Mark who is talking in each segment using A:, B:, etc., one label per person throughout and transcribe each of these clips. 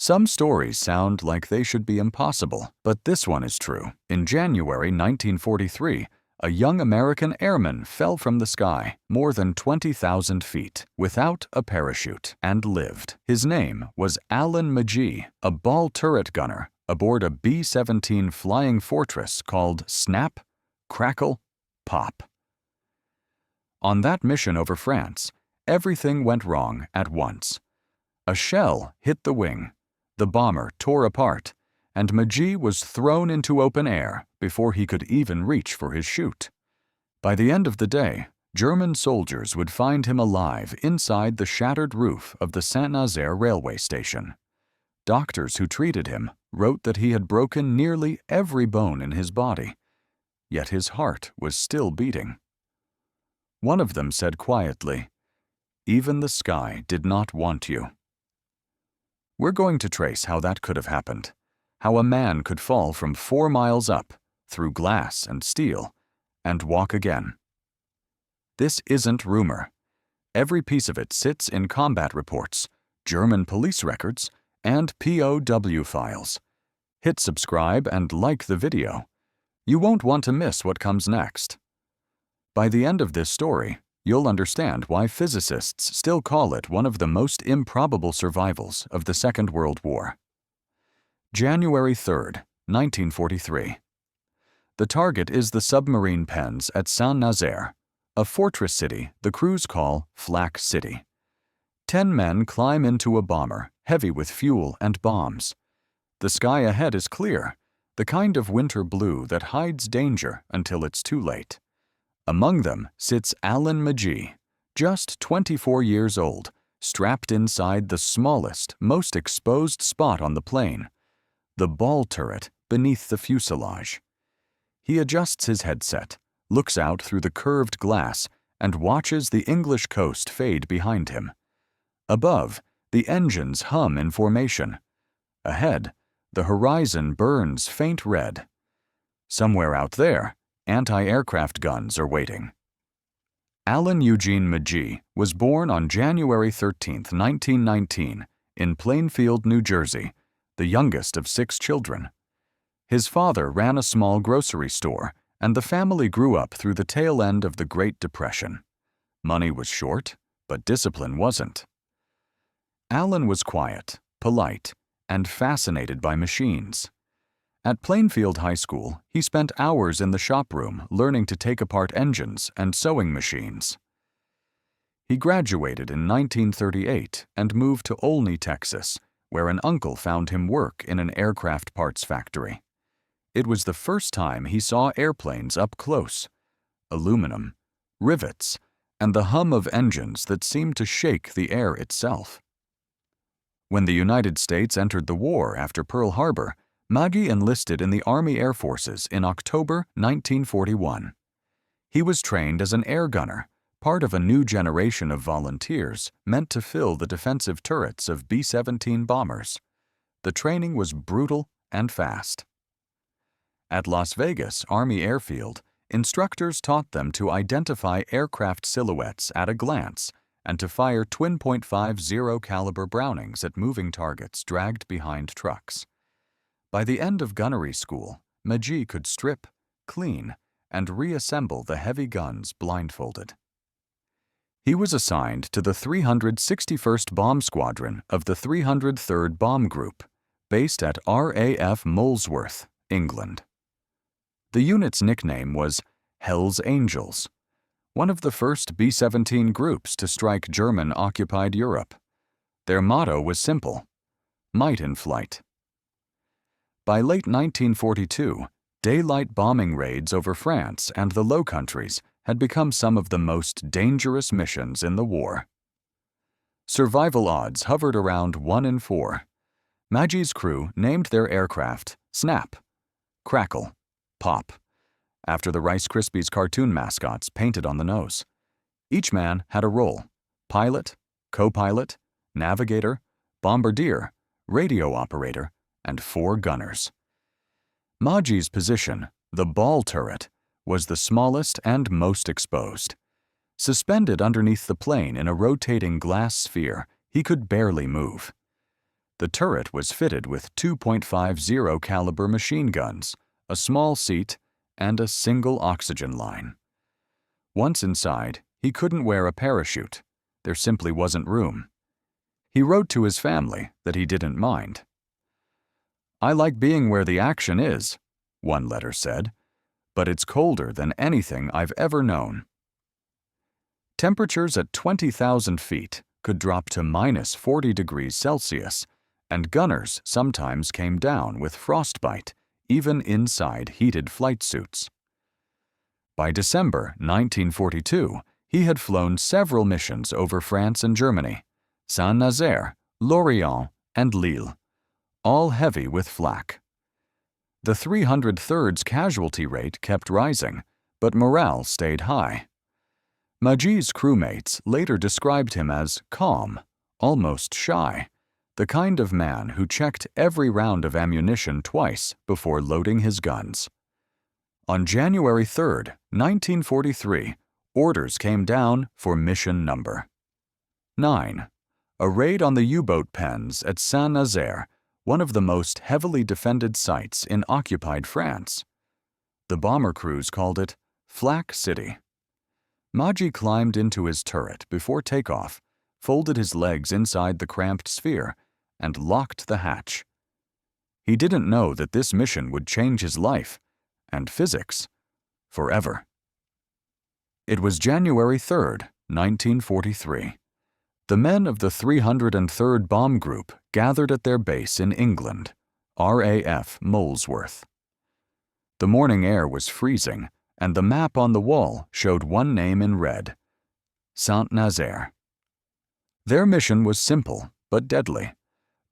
A: Some stories sound like they should be impossible, but this one is true. In January 1943, a young American airman fell from the sky more than 20,000 feet without a parachute and lived. His name was Alan Magee, a ball turret gunner aboard a B-17 Flying Fortress called Snap, Crackle, Pop. On that mission over France, everything went wrong at once. A shell hit the wing, the bomber tore apart, and Magee was thrown into open air before he could even reach for his chute. By the end of the day, German soldiers would find him alive inside the shattered roof of the Saint-Nazaire railway station. Doctors who treated him wrote that he had broken nearly every bone in his body, yet his heart was still beating. One of them said quietly, "Even the sky did not want you." We're going to trace how that could have happened, how a man could fall from 4 miles up, through glass and steel, and walk again. This isn't rumor. Every piece of it sits in combat reports, German police records, and POW files. Hit subscribe and like the video. You won't want to miss what comes next. By the end of this story, you'll understand why physicists still call it one of the most improbable survivals of the Second World War. January 3, 1943. The target is the submarine pens at Saint-Nazaire, a fortress city the crews call Flak City. 10 men climb into a bomber, heavy with fuel and bombs. The sky ahead is clear, the kind of winter blue that hides danger until it's too late. Among them sits Alan Magee, just 24 years old, strapped inside the smallest, most exposed spot on the plane, the ball turret beneath the fuselage. He adjusts his headset, looks out through the curved glass, and watches the English coast fade behind him. Above, the engines hum in formation. Ahead, the horizon burns faint red. Somewhere out there, anti-aircraft guns are waiting. Alan Eugene Magee was born on January 13, 1919, in Plainfield, New Jersey, the youngest of 6 children. His father ran a small grocery store, and the family grew up through the tail end of the Great Depression. Money was short, but discipline wasn't. Alan was quiet, polite, and fascinated by machines. At Plainfield High School, he spent hours in the shop room learning to take apart engines and sewing machines. He graduated in 1938 and moved to Olney, Texas, where an uncle found him work in an aircraft parts factory. It was the first time he saw airplanes up close: aluminum, rivets, and the hum of engines that seemed to shake the air itself. When the United States entered the war after Pearl Harbor, Magee enlisted in the Army Air Forces in October 1941. He was trained as an air gunner, part of a new generation of volunteers meant to fill the defensive turrets of B-17 bombers. The training was brutal and fast. At Las Vegas Army Airfield, instructors taught them to identify aircraft silhouettes at a glance and to fire twin .50 caliber Brownings at moving targets dragged behind trucks. By the end of gunnery school, Magee could strip, clean, and reassemble the heavy guns blindfolded. He was assigned to the 361st Bomb Squadron of the 303rd Bomb Group, based at RAF Molesworth, England. The unit's nickname was Hell's Angels, one of the first B-17 groups to strike German-occupied Europe. Their motto was simple: might in flight. By late 1942, daylight bombing raids over France and the Low Countries had become some of the most dangerous missions in the war. Survival odds hovered around 1 in 4. Magee's crew named their aircraft Snap, Crackle, Pop, after the Rice Krispies cartoon mascots painted on the nose. Each man had a role: pilot, co-pilot, navigator, bombardier, radio operator, and 4 gunners. Magee's position, the ball turret, was the smallest and most exposed. Suspended underneath the plane in a rotating glass sphere, he could barely move. The turret was fitted with 2.50 caliber machine guns, a small seat, and a single oxygen line. Once inside, he couldn't wear a parachute. There simply wasn't room. He wrote to his family that he didn't mind. "I like being where the action is," one letter said, "but it's colder than anything I've ever known." Temperatures at 20,000 feet could drop to -40 degrees Celsius, and gunners sometimes came down with frostbite, even inside heated flight suits. By December 1942, he had flown several missions over France and Germany, Saint-Nazaire, Lorient, and Lille, all heavy with flak. The 303rd's casualty rate kept rising, but morale stayed high. Magee's crewmates later described him as calm, almost shy, the kind of man who checked every round of ammunition twice before loading his guns. On January 3, 1943, orders came down for mission number 9, a raid on the U-boat pens at Saint-Nazaire, one of the most heavily defended sites in occupied France. The bomber crews called it Flak City. Magee climbed into his turret before takeoff, folded his legs inside the cramped sphere, and locked the hatch. He didn't know that this mission would change his life, and physics, forever. It was January 3, 1943. The men of the 303rd Bomb Group gathered at their base in England, RAF Molesworth. The morning air was freezing, and the map on the wall showed one name in red: Saint-Nazaire. Their mission was simple but deadly: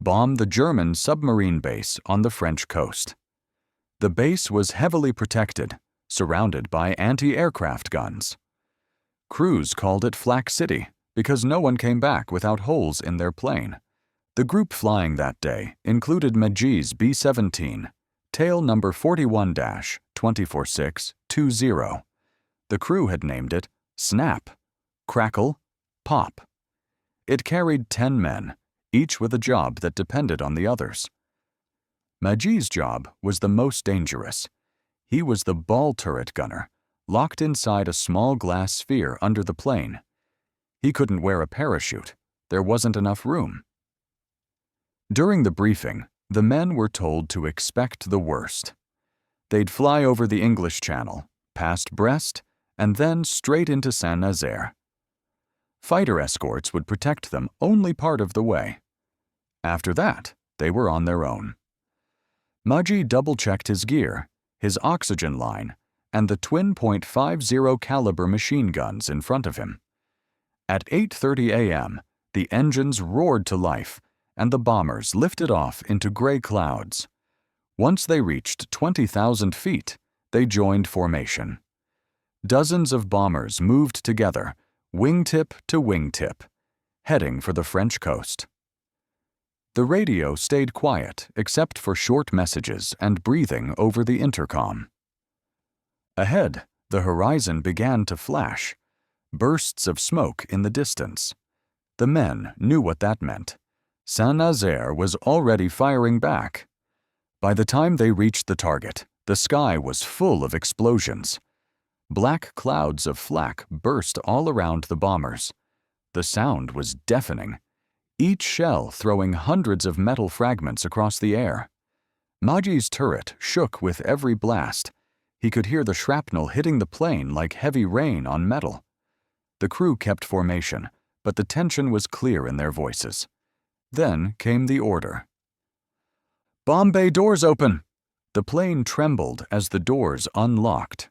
A: bomb the German submarine base on the French coast. The base was heavily protected, surrounded by anti-aircraft guns. Crews called it Flak City because no one came back without holes in their plane. The group flying that day included Magee's B-17, tail number 41-24620. The crew had named it Snap, Crackle, Pop. It carried 10 men, each with a job that depended on the others. Magee's job was the most dangerous. He was the ball turret gunner, locked inside a small glass sphere under the plane. He couldn't wear a parachute. There wasn't enough room. During the briefing, the men were told to expect the worst. They'd fly over the English Channel, past Brest, and then straight into Saint-Nazaire. Fighter escorts would protect them only part of the way. After that, they were on their own. Magee double-checked his gear, his oxygen line, and the twin .50 caliber machine guns in front of him. At 8:30 a.m., the engines roared to life, and the bombers lifted off into gray clouds. Once they reached 20,000 feet, they joined formation. Dozens of bombers moved together, wingtip to wingtip, heading for the French coast. The radio stayed quiet except for short messages and breathing over the intercom. Ahead, the horizon began to flash, bursts of smoke in the distance. The men knew what that meant. Saint-Nazaire was already firing back. By the time they reached the target, the sky was full of explosions. Black clouds of flak burst all around the bombers. The sound was deafening, each shell throwing hundreds of metal fragments across the air. Magee's turret shook with every blast. He could hear the shrapnel hitting the plane like heavy rain on metal. The crew kept formation, but the tension was clear in their voices. Then came the order. "Bomb bay doors open!" The plane trembled as the doors unlocked.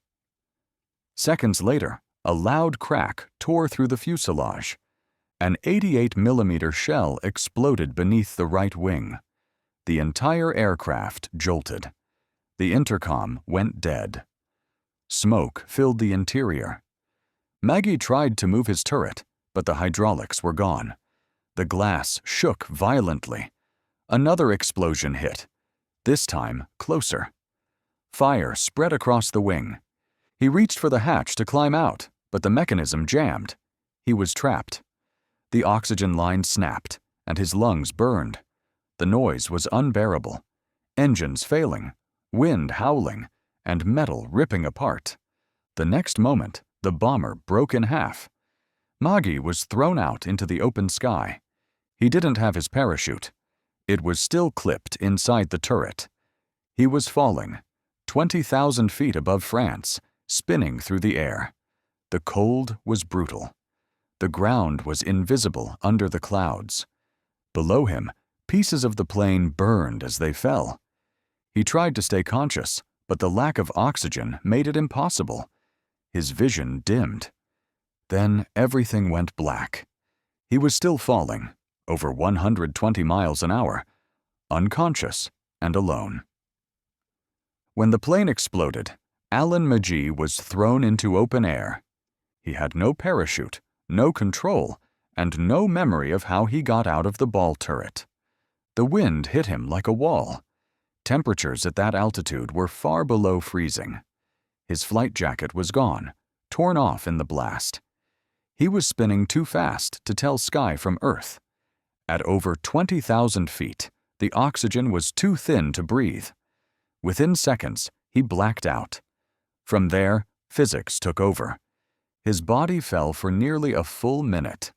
A: Seconds later, a loud crack tore through the fuselage. An 88mm shell exploded beneath the right wing. The entire aircraft jolted. The intercom went dead. Smoke filled the interior. Magee tried to move his turret, but the hydraulics were gone. The glass shook violently. Another explosion hit, this time closer. Fire spread across the wing. He reached for the hatch to climb out, but the mechanism jammed. He was trapped. The oxygen line snapped, and his lungs burned. The noise was unbearable. Engines failing, wind howling, and metal ripping apart. The next moment, the bomber broke in half. Magee was thrown out into the open sky. He didn't have his parachute. It was still clipped inside the turret. He was falling, 20,000 feet above France, spinning through the air. The cold was brutal. The ground was invisible under the clouds. Below him, pieces of the plane burned as they fell. He tried to stay conscious, but the lack of oxygen made it impossible. His vision dimmed. Then everything went black. He was still falling, over 120 miles an hour, unconscious and alone. When the plane exploded, Alan Magee was thrown into open air. He had no parachute, no control, and no memory of how he got out of the ball turret. The wind hit him like a wall. Temperatures at that altitude were far below freezing. His flight jacket was gone, torn off in the blast. He was spinning too fast to tell sky from Earth. At over 20,000 feet, the oxygen was too thin to breathe. Within seconds, he blacked out. From there, physics took over. His body fell for nearly a full minute,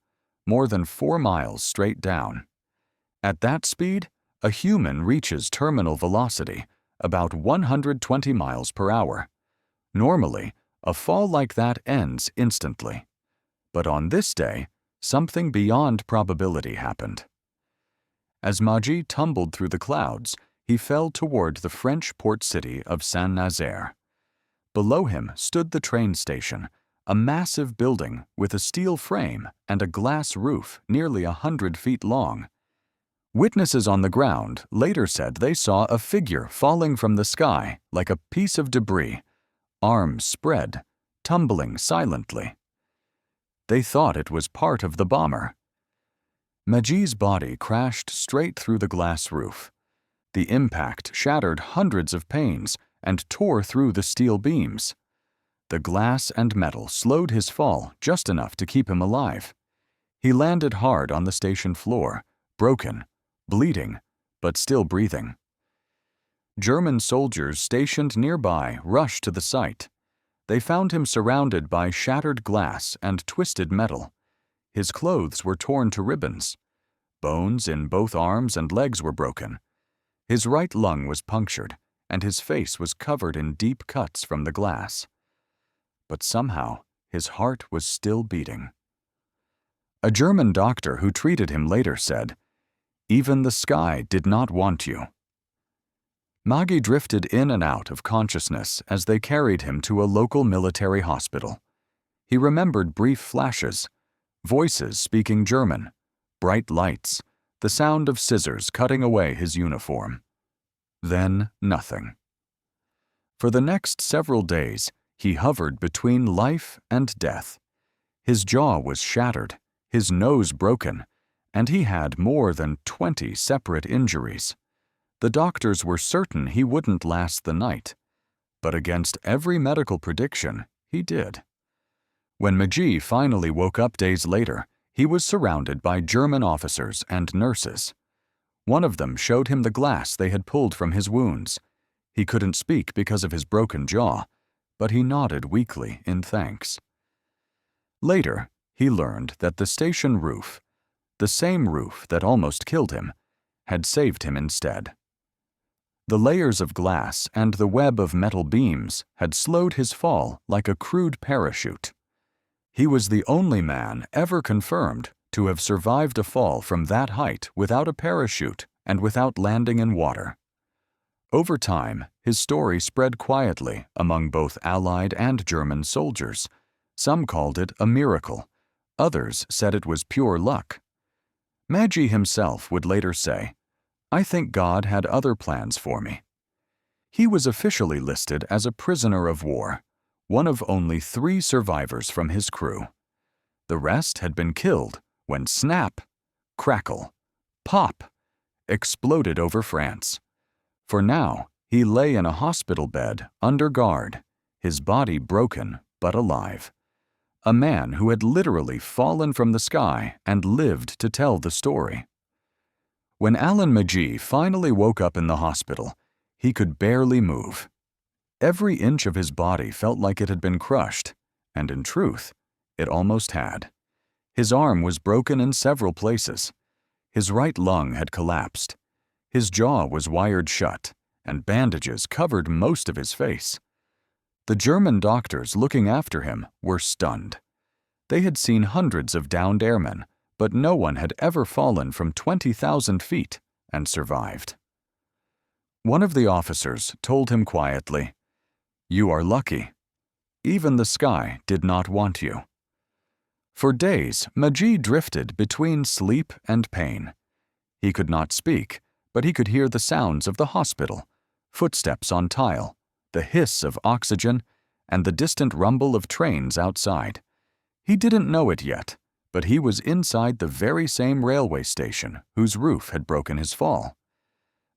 A: more than 4 miles straight down. At that speed, a human reaches terminal velocity, about 120 miles per hour. Normally, a fall like that ends instantly. But on this day, something beyond probability happened. As Magee tumbled through the clouds, he fell toward the French port city of Saint-Nazaire. Below him stood the train station, a massive building with a steel frame and a glass roof nearly 100 feet long. Witnesses on the ground later said they saw a figure falling from the sky like a piece of debris, arms spread, tumbling silently. They thought it was part of the bomber. Magee's body crashed straight through the glass roof. The impact shattered hundreds of panes and tore through the steel beams. The glass and metal slowed his fall just enough to keep him alive. He landed hard on the station floor, broken, bleeding, but still breathing. German soldiers stationed nearby rushed to the site. They found him surrounded by shattered glass and twisted metal. His clothes were torn to ribbons. Bones in both arms and legs were broken. His right lung was punctured, and his face was covered in deep cuts from the glass. But somehow, his heart was still beating. A German doctor who treated him later said, "Even the sky did not want you." Magee drifted in and out of consciousness as they carried him to a local military hospital. He remembered brief flashes, voices speaking German, bright lights, the sound of scissors cutting away his uniform. Then nothing. For the next several days, he hovered between life and death. His jaw was shattered, his nose broken, and he had more than 20 separate injuries. The doctors were certain he wouldn't last the night, but against every medical prediction, he did. When Magee finally woke up days later, he was surrounded by German officers and nurses. One of them showed him the glass they had pulled from his wounds. He couldn't speak because of his broken jaw, but he nodded weakly in thanks. Later, he learned that the station roof, the same roof that almost killed him, had saved him instead. The layers of glass and the web of metal beams had slowed his fall like a crude parachute. He was the only man ever confirmed to have survived a fall from that height without a parachute and without landing in water. Over time, his story spread quietly among both Allied and German soldiers. Some called it a miracle. Others said it was pure luck. Magee himself would later say, "I think God had other plans for me." He was officially listed as a prisoner of war, one of only 3 survivors from his crew. The rest had been killed when snap, crackle, pop exploded over France. For now, he lay in a hospital bed under guard, his body broken but alive. A man who had literally fallen from the sky and lived to tell the story. When Alan Magee finally woke up in the hospital, he could barely move. Every inch of his body felt like it had been crushed, and in truth, it almost had. His arm was broken in several places. His right lung had collapsed. His jaw was wired shut, and bandages covered most of his face. The German doctors looking after him were stunned. They had seen hundreds of downed airmen, but no one had ever fallen from 20,000 feet and survived. One of the officers told him quietly, "You are lucky. Even the sky did not want you." For days, Magee drifted between sleep and pain. He could not speak, but he could hear the sounds of the hospital, footsteps on tile, the hiss of oxygen, and the distant rumble of trains outside. He didn't know it yet, but he was inside the very same railway station whose roof had broken his fall.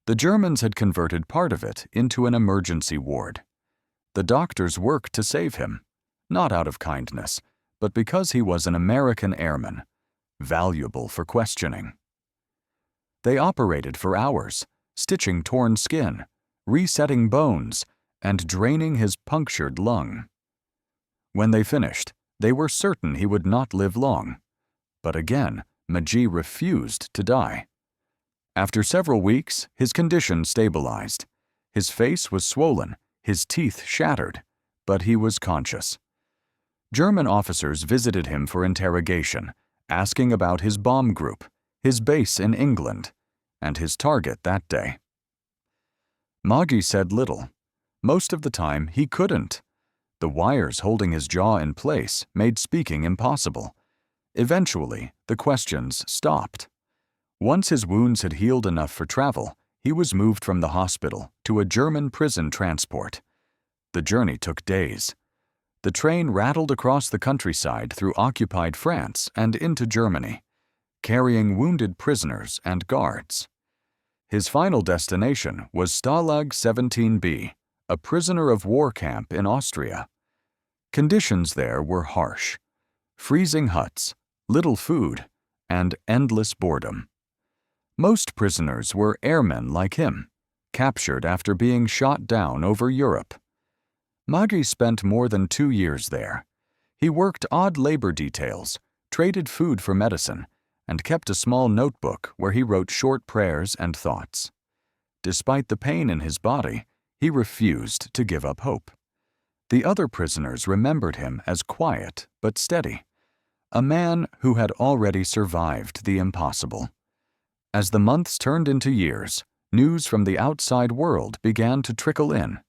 A: The Germans had converted part of it into an emergency ward. The doctors worked to save him, not out of kindness, but because he was an American airman, valuable for questioning. They operated for hours, stitching torn skin, resetting bones, and draining his punctured lung. When they finished, they were certain he would not live long. But again, Magee refused to die. After several weeks, his condition stabilized. His face was swollen, his teeth shattered, but he was conscious. German officers visited him for interrogation, asking about his bomb group, his base in England, and his target that day. Magee said little. Most of the time, he couldn't. The wires holding his jaw in place made speaking impossible. Eventually, the questions stopped. Once his wounds had healed enough for travel, he was moved from the hospital to a German prison transport. The journey took days. The train rattled across the countryside through occupied France and into Germany, carrying wounded prisoners and guards. His final destination was Stalag 17B, a prisoner of war camp in Austria. Conditions there were harsh. Freezing huts, little food, and endless boredom. Most prisoners were airmen like him, captured after being shot down over Europe. Magee spent more than 2 years there. He worked odd labor details, traded food for medicine, and kept a small notebook where he wrote short prayers and thoughts. Despite the pain in his body, he refused to give up hope. The other prisoners remembered him as quiet but steady, a man who had already survived the impossible. As the months turned into years, news from the outside world began to trickle in.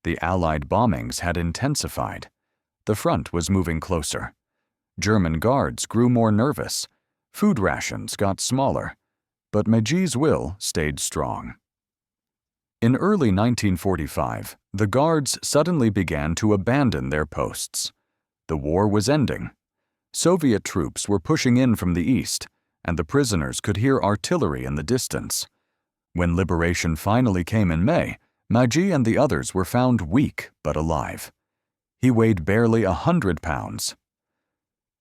A: The Allied bombings had intensified. The front was moving closer. German guards grew more nervous. Food rations got smaller. But Magee's will stayed strong. In early 1945, the guards suddenly began to abandon their posts. The war was ending. Soviet troops were pushing in from the east, and the prisoners could hear artillery in the distance. When liberation finally came in May, Magee and the others were found weak but alive. He weighed barely 100 pounds.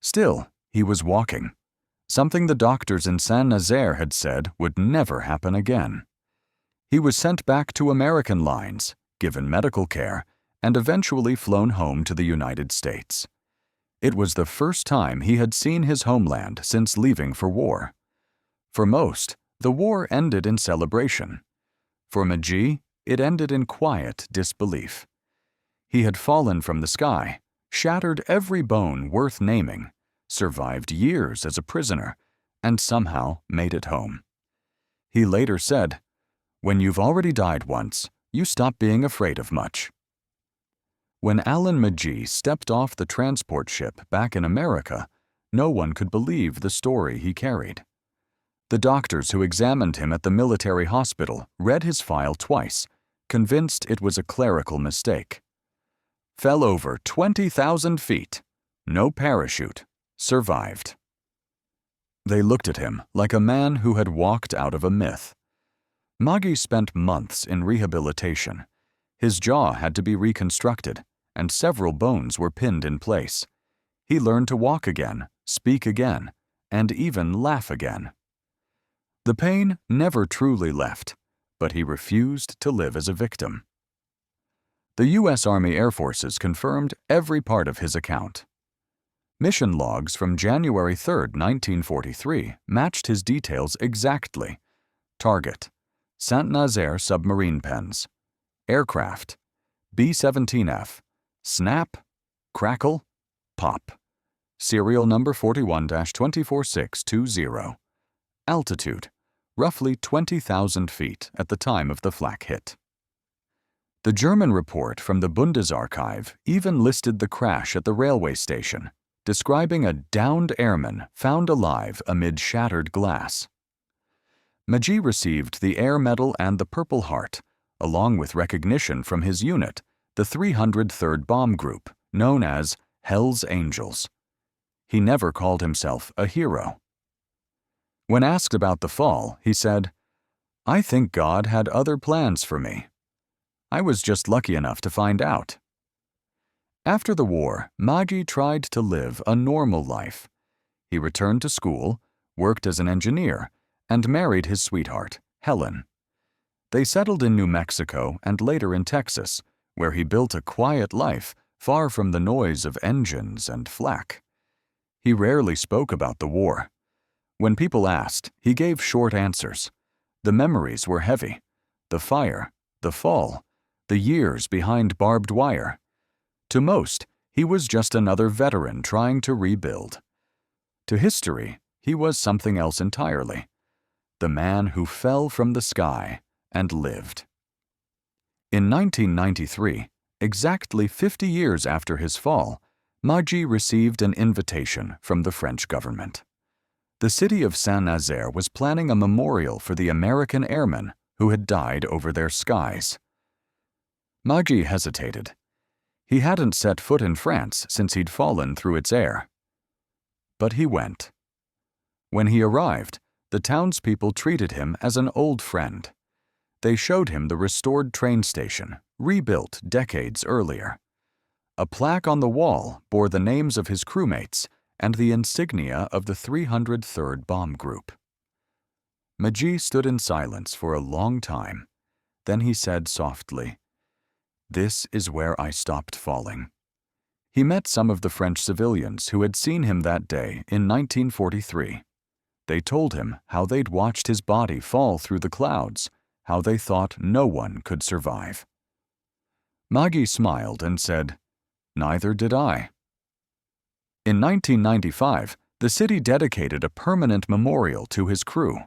A: Still, he was walking, something the doctors in Nazaire had said would never happen again. He was sent back to American lines, given medical care, and eventually flown home to the United States. It was the first time he had seen his homeland since leaving for war. For most, the war ended in celebration. For Magee, it ended in quiet disbelief. He had fallen from the sky, shattered every bone worth naming, survived years as a prisoner, and somehow made it home. He later said, "When you've already died once, you stop being afraid of much." When Alan Magee stepped off the transport ship back in America, no one could believe the story he carried. The doctors who examined him at the military hospital read his file twice, convinced it was a clerical mistake. Fell over 20,000 feet. No parachute. Survived. They looked at him like a man who had walked out of a myth. Magee spent months in rehabilitation. His jaw had to be reconstructed, and several bones were pinned in place. He learned to walk again, speak again, and even laugh again. The pain never truly left, but he refused to live as a victim. The U.S. Army Air Forces confirmed every part of his account. Mission logs from January 3, 1943 matched his details exactly. Target: Saint-Nazaire submarine pens. Aircraft: B-17F. Snap, crackle, pop. Serial number 41-24620. Altitude: roughly 20,000 feet at the time of the flak hit. The German report from the Bundesarchiv even listed the crash at the railway station, describing a downed airman found alive amid shattered glass. Magee received the Air Medal and the Purple Heart, along with recognition from his unit, the 303rd Bomb Group, known as Hell's Angels. He never called himself a hero. When asked about the fall, he said, "I think God had other plans for me. I was just lucky enough to find out." After the war, Magee tried to live a normal life. He returned to school, worked as an engineer, and married his sweetheart, Helen. They settled in New Mexico and later in Texas, where he built a quiet life far from the noise of engines and flak. He rarely spoke about the war. When people asked, he gave short answers. The memories were heavy: the fire, the fall, the years behind barbed wire. To most, he was just another veteran trying to rebuild. To history, he was something else entirely: the man who fell from the sky and lived. In 1993, exactly 50 years after his fall, Magee received an invitation from the French government. The city of Saint-Nazaire was planning a memorial for the American airmen who had died over their skies. Magee hesitated. He hadn't set foot in France since he'd fallen through its air. But he went. When he arrived, the townspeople treated him as an old friend. They showed him the restored train station, rebuilt decades earlier. A plaque on the wall bore the names of his crewmates and the insignia of the 303rd Bomb Group. Magee stood in silence for a long time. Then he said softly, "This is where I stopped falling." He met some of the French civilians who had seen him that day in 1943. They told him how they'd watched his body fall through the clouds, how they thought no one could survive. Magee smiled and said, "Neither did I." In 1995, the city dedicated a permanent memorial to his crew.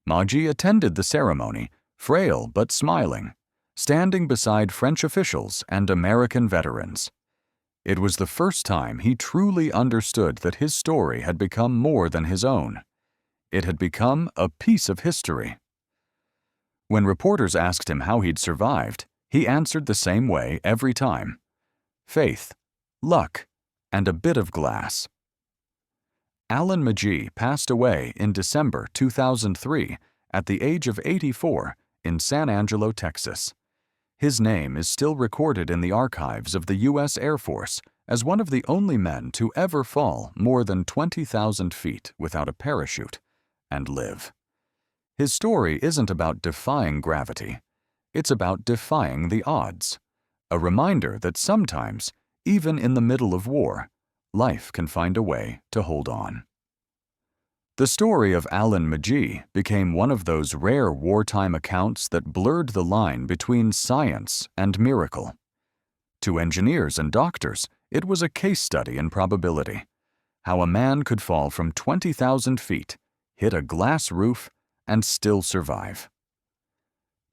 A: Magee attended the ceremony, frail but smiling, standing beside French officials and American veterans. It was the first time he truly understood that his story had become more than his own. It had become a piece of history. When reporters asked him how he'd survived, he answered the same way every time: faith, luck, and a bit of glass. Alan Magee passed away in December 2003 at the age of 84 in San Angelo, Texas. His name is still recorded in the archives of the U.S. Air Force as one of the only men to ever fall more than 20,000 feet without a parachute and live. His story isn't about defying gravity. It's about defying the odds. A reminder that sometimes, even in the middle of war, life can find a way to hold on. The story of Alan Magee became one of those rare wartime accounts that blurred the line between science and miracle. To engineers and doctors, it was a case study in probability: how a man could fall from 20,000 feet, hit a glass roof, and still survive.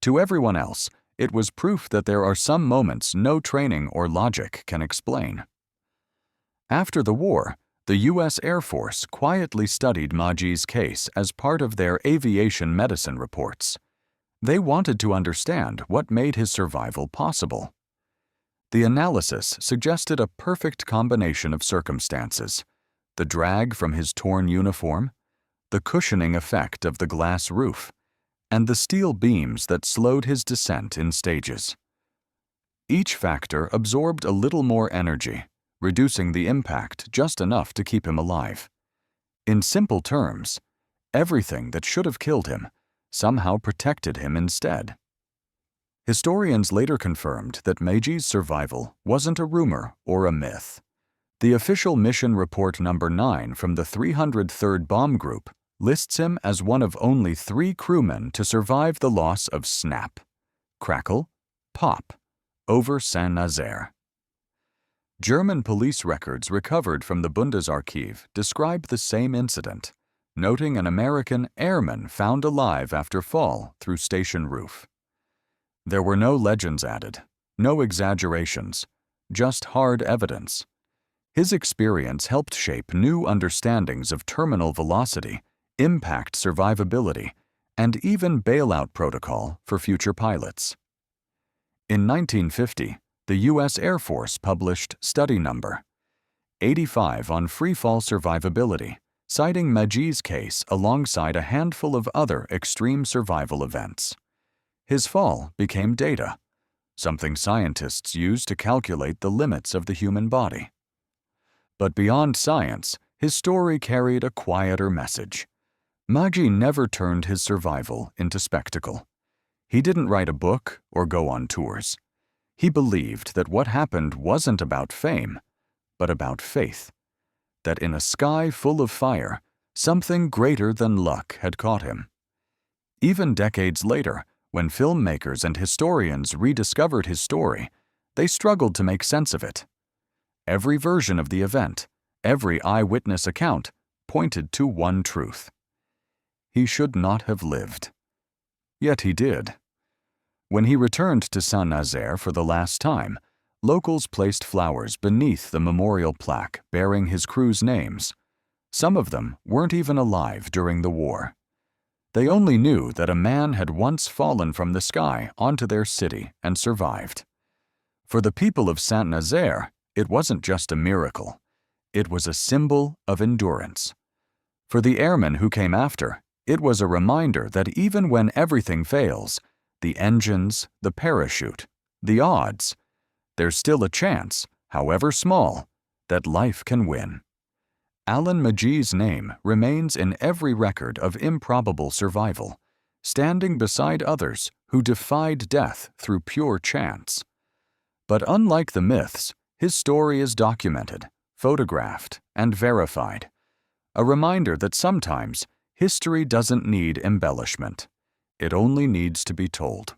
A: To everyone else, it was proof that there are some moments no training or logic can explain. After the war, the U.S. Air Force quietly studied Magee's case as part of their aviation medicine reports. They wanted to understand what made his survival possible. The analysis suggested a perfect combination of circumstances: the drag from his torn uniform, the cushioning effect of the glass roof, and the steel beams that slowed his descent in stages. Each factor absorbed a little more energy, reducing the impact just enough to keep him alive. In simple terms, Everything that should have killed him somehow protected him instead. Historians later confirmed that Magee's survival wasn't a rumor or a myth. The official mission report number 9 from the 303rd Bomb Group lists him as one of only 3 crewmen to survive the loss of snap, crackle, pop over Saint-Nazaire. German police records recovered from the Bundesarchiv describe the same incident, noting an American airman found alive after fall through station roof. There were no legends added, no exaggerations, just hard evidence. His experience helped shape new understandings of terminal velocity, impact survivability, and even bailout protocol for future pilots. In 1950, the U.S. Air Force published Study Number 85 on freefall survivability, citing Magee's case alongside a handful of other extreme survival events. His fall became data, something scientists use to calculate the limits of the human body. But beyond science, his story carried a quieter message. Magee never turned his survival into spectacle. He didn't write a book or go on tours. He believed that what happened wasn't about fame, but about faith. That in a sky full of fire, something greater than luck had caught him. Even decades later, when filmmakers and historians rediscovered his story, they struggled to make sense of it. Every version of the event, every eyewitness account, pointed to one truth. He should not have lived. Yet he did. When he returned to Saint-Nazaire for the last time, locals placed flowers beneath the memorial plaque bearing his crew's names. Some of them weren't even alive during the war. They only knew that a man had once fallen from the sky onto their city and survived. For the people of Saint-Nazaire, it wasn't just a miracle. It was a symbol of endurance. For the airmen who came after, it was a reminder that even when everything fails, the engines, the parachute, the odds, there's still a chance, however small, that life can win. Alan Magee's name remains in every record of improbable survival, standing beside others who defied death through pure chance. But unlike the myths, his story is documented, photographed, and verified, a reminder that sometimes history doesn't need embellishment. It only needs to be told.